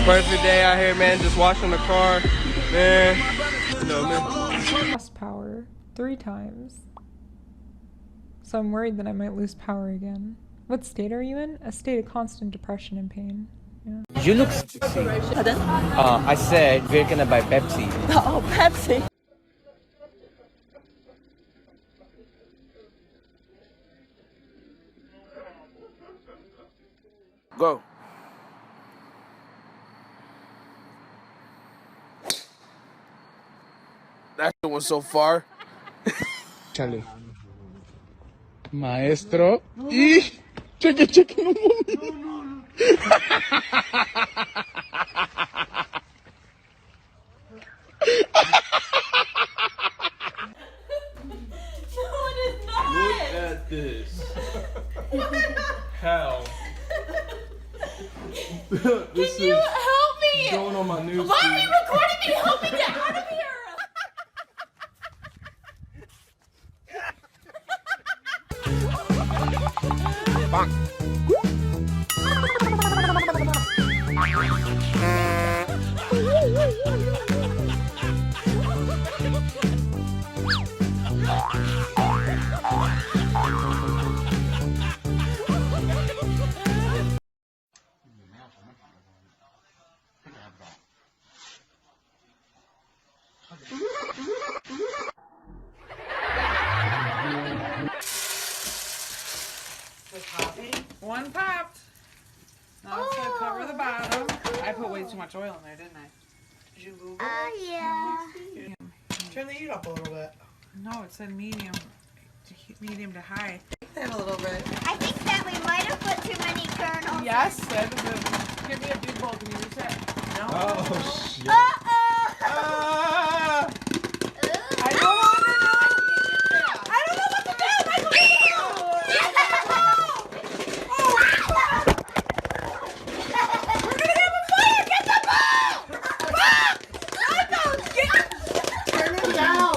Perfect day out here, man. Just washing the car, man. You know, man. Lost power 3 times. So I'm worried that I might lose power again. What state are you in? A state of constant depression and pain. Yeah. You look sexy. Pardon? I said we're gonna buy Pepsi. Oh, Pepsi. Go. That shit went so far. Chale. Maestro. Y. Cheque, no mames. No. Look at this. How? This Can you help me? going on my news. Why are you recording me? Help me get out of here! One popped. Now it's gonna cover the bottom. I put way too much oil in there, didn't I? Did you Google? Yeah. Turn the heat up a little bit. No, it said medium to high. A little bit. I think that we might have put too many kernels. Yes, that is it. Give me a big bowl. Can you use it? No. Oh shit. I don't want to know. I don't know what to do. We're gonna have a fire. Get the ball. Fuck! Turn it down.